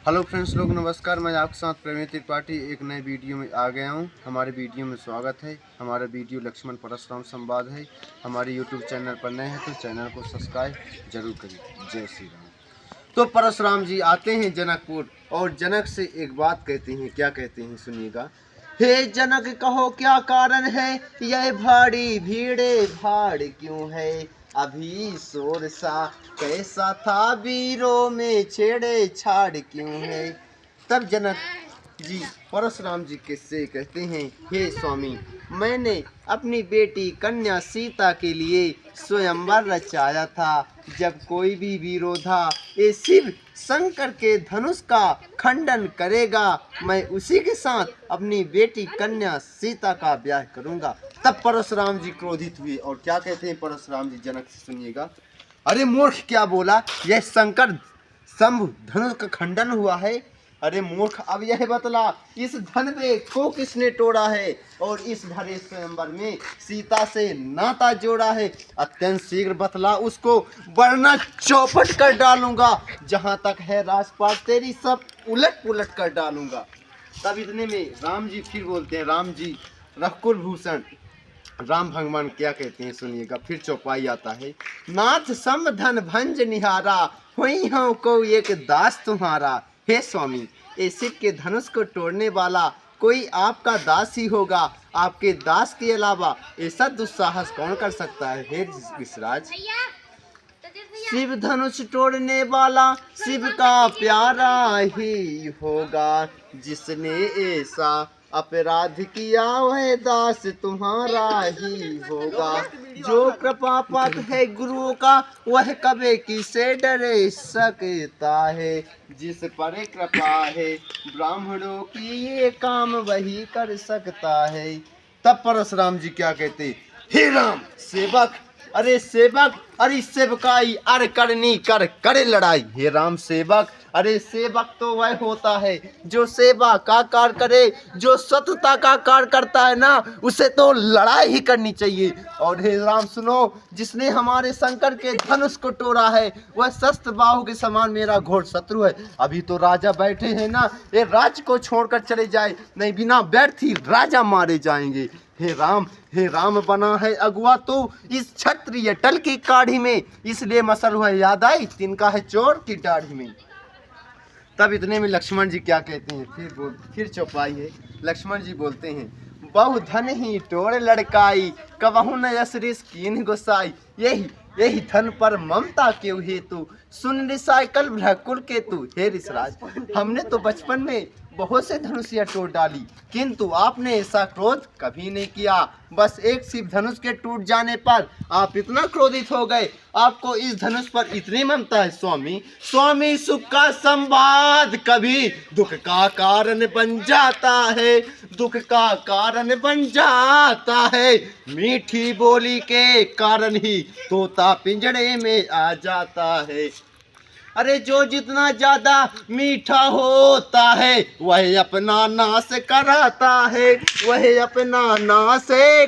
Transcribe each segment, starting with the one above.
Hello friends लोग नमस्कार। मैं आपके साथ प्रवीण त्रिपाठी एक नए वीडियो में आ गया हूं। हमारे वीडियो में स्वागत है। हमारा वीडियो लक्ष्मण परशुराम संवाद है। हमारे यूट्यूब चैनल पर नए हैं तो चैनल को सब्सक्राइब जरूर करिए। जय श्री राम। तो परशुराम जी आते हैं जनकपुर और जनक से एक बात कहते हैं। क्या कहते हैं सुनिएगा। हे जनक कहो क्या कारण है, यह भारी भीड़े भाड़ क्यों है। अभी शोर सा कैसा था, वीरों में छेड़े छाड़ क्यों है। तब जनक जी परशुराम जी किससे कहते हैं, हे स्वामी मैंने अपनी बेटी कन्या सीता के लिए स्वयंवर रचाया था। जब कोई भी विरोधा ये शिव शंकर के धनुष का खंडन करेगा, मैं उसी के साथ अपनी बेटी कन्या सीता का ब्याह करूंगा। तब परशुराम जी क्रोधित हुए और क्या कहते हैं परशुराम जी जनक से सुनिएगा। अरे मूर्ख क्या बोला, यह शंकर शंभु धनुष का खंडन हुआ है। अरे मूर्ख अब यह बतला, इस धन में को किसने तोड़ा है और इस भरे स्वयंवर में सीता से नाता जोड़ा है। अत्यंत शीघ्र बतला, उसको वरना चौपट कर डालूंगा। जहां तक है राजपाट तेरी सब उलट पुलट कर डालूंगा। तब इतने में राम जी फिर बोलते हैं, राम जी रघुकुल भूषण राम भगवान क्या कहते हैं सुनिएगा। फिर चौपाई आता है। नाथ सम धन भंज निहारा, हुई हूँ को एक दास तुम्हारा। हे स्वामी ये शिव के धनुष को तोड़ने वाला कोई आपका दास ही होगा। आपके दास के अलावा ऐसा दुस्साहस कौन कर सकता है। हे विश्राज शिव धनुष तोड़ने वाला शिव का प्यारा ही होगा। जिसने ऐसा अपराध किया वह दास तुम्हारा ही होगा। जो कृपा पात्र है गुरुओं का वह कभी किसे डरे सकता है। जिस पर कृपा है ब्राह्मणों की ये काम वही कर सकता है। तब परशुराम जी क्या कहते, हे राम सेवक, अरे सेवक अरे सेवकाई अर करनी कर करे लड़ाई। हे राम सेवक, अरे सेवक तो वह होता है जो सेवा का कार्य करे, जो सतता का कार्य करता है ना, उसे तो लड़ाई ही करनी चाहिए। और हे राम सुनो, जिसने हमारे शंकर के धनुष को तोड़ा है वह शस्त्र बाहु के समान मेरा घोर शत्रु है। अभी तो राजा बैठे हैं ना, ये राज्य को छोड़कर चले जाए, नहीं बिना व्यर्थ ही राजा मारे जाएंगे। हे राम बना है अगुआ तो इस क्षत्रिय टल की काढ़ी में, इसलिए मसल हुआ याद आई तिनका है चोर की दाढ़ी में। तब इतने में लक्ष्मण जी क्या कहते हैं, फिर चौपाई है। लक्ष्मण जी बोलते हैं, बहु धन ही टोड़ लड़काई, कबहु न यशरिस कीन गोसाई। यही धन पर ममता क्यों हेतु, सुन रिसाय कल भ्रकुल केतु। हे ऋषराज हमने तो बचपन में बहुत से धनुषिया तोड़ डाली, किंतु आपने ऐसा क्रोध कभी नहीं किया। बस एक शिव धनुष के टूट जाने पर आप इतना क्रोधित हो गए, आपको इस धनुष पर इतनी ममता है। स्वामी सुख का संवाद कभी दुख का कारण बन जाता है, दुख का कारण बन जाता है। मीठी बोली के कारण ही तोता पिंजड़े में आ जाता है। अरे जो जितना ज्यादा मीठा होता है वह अपना नाश कराता है, वह अपना नाश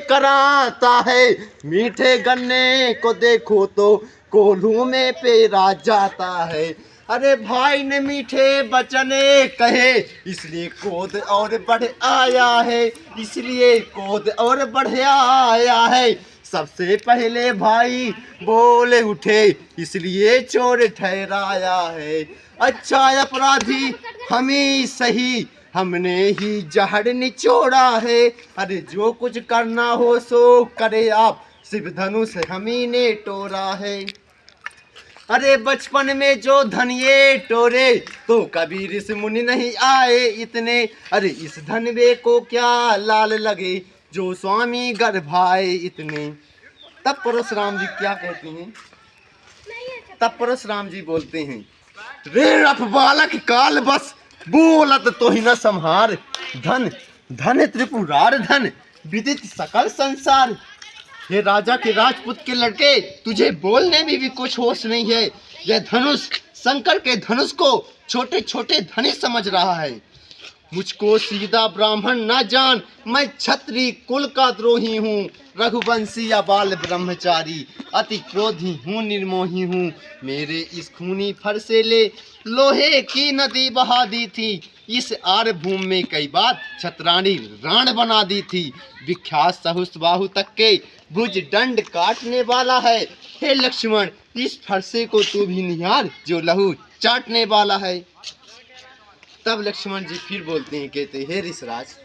कराता है। मीठे गन्ने को देखो तो कोल्हू में पेरा जाता है। अरे भाई ने मीठे बचने कहे इसलिए क्रोध और बढ़ आया है, इसलिए क्रोध और बढ़ आया है। सबसे पहले भाई बोले उठे इसलिए चोर ठहराया है। अच्छा अपराधी हम ही सही, हमने ही जहर निचोड़ा है। अरे जो कुछ करना हो सो करे आप, शिव धनुष हम ही ने तोड़ा है। अरे बचपन में जो धन ये टोरे तो कभी ऋषि मुनि नहीं आए इतने। अरे इस धनवे को क्या लाल लगे जो स्वामी गर्भाए इतने। तब परशुराम जी क्या कहते हैं, तब परशुराम जी बोलते हैं, रे रफ बालक काल बस बोलत तो ही न संहार। धन धन त्रिपुरार धन विदित सकल संसार। हे राजा के राजपूत के लड़के, तुझे बोलने में भी कुछ होश नहीं है। यह धनुष शंकर के धनुष को छोटे छोटे धनुष समझ रहा है। मुझको सीधा ब्राह्मण न जान, मैं क्षत्रिय कुल का द्रोही हूँ। रघुवंशी या बाल ब्रह्मचारी, अति क्रोधी हूँ निर्मोही हूँ। मेरे इस खूनी फरसे ले लोहे की नदी बहा दी थी। इस आर भूमि में कई बार छत्राणी राण बना दी थी। विख्यात सहस्त्रबाहु तक के भुज दंड काटने वाला है। हे लक्ष्मण, इस फरसे को तू भी निहार जो लहू चाटने वाला है। तब लक्ष्मण जी फिर बोलते हैं, कहते हैं, हे ऋषराज,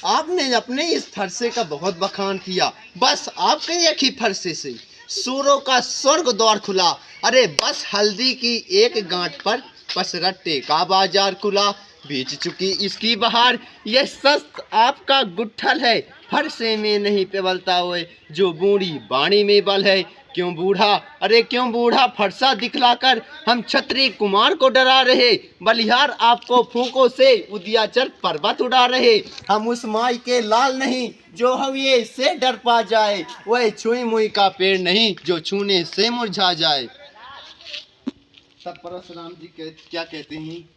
आपने अपने इस फरसे का बहुत बखान किया। बस आपके एक ही फरसे से सूरों का स्वर्ग द्वार खुला। अरे बस हल्दी की एक गांठ पर पसरट्टे का बाजार खुला। बेच चुकी इसकी बहार, यह शस्त्र आपका गुट्ठल है। फरसे में नहीं पिबलता हुए जो बूढ़ी बाणी में बल है। क्यों बूढ़ा, अरे क्यों बूढ़ा फरसा दिखलाकर हम क्षत्रिय कुमार को डरा रहे। बलिहार आपको फूकों से उदियाचल पर्वत उड़ा रहे। हम उस माई के लाल नहीं जो हविये से डर पा जाए। वह छुई मुई का पेड़ नहीं जो छूने से मुरझा जाए। तब परशुराम जी क्या कहते हैं,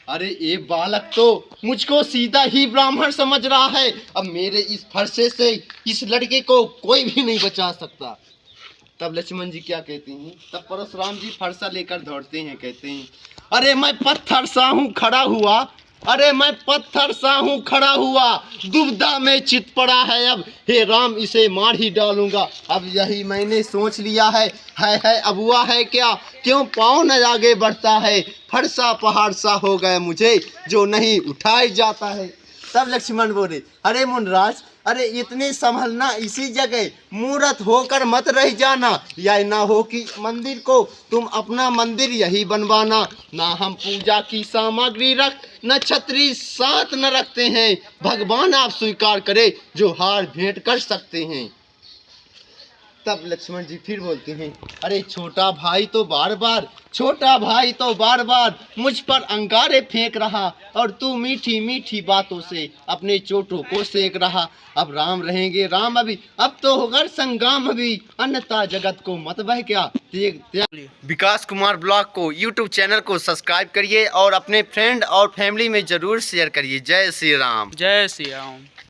अरे ये बालक तो मुझको सीधा ही ब्राह्मण समझ रहा है। अब मेरे इस फरसे से इस लड़के को कोई भी नहीं बचा सकता। तब लक्ष्मण जी क्या कहते हैं, तब परशुराम जी फरसा लेकर दौड़ते हैं, कहते हैं, अरे मैं पत्थर सा हूँ खड़ा हुआ। अरे मैं पत्थर सा हूँ खड़ा हुआ, दुविधा में चित पड़ा है अब। हे राम, इसे मार ही डालूंगा। अब यही मैंने सोच लिया है अब हुआ है क्या, क्यों पाँव न आगे बढ़ता है। फरसा पहाड़ सा हो गया मुझे जो नहीं उठाया जाता है। तब लक्ष्मण बोले, अरे मुनराज, अरे इतने संभलना इसी जगह, मूर्त होकर मत रह जाना। या ना हो कि मंदिर को तुम अपना मंदिर यही बनवाना। ना हम पूजा की सामग्री रख, न छतरी साथ न रखते हैं। भगवान आप स्वीकार करे जो हार भेंट कर सकते हैं। तब लक्ष्मण जी फिर बोलते हैं, अरे छोटा भाई तो बार बार मुझ पर अंगारे फेंक रहा, और तू मीठी मीठी बातों से अपने चोटों को सेक रहा। अब राम रहेंगे राम अभी, अब तो होगा संग्राम अभी, अन्यथा जगत को मत बह क्या। विकास कुमार ब्लॉग को यूट्यूब चैनल को सब्सक्राइब करिए और अपने फ्रेंड और फैमिली में जरूर शेयर करिए। जय श्री राम। जय श्री राम।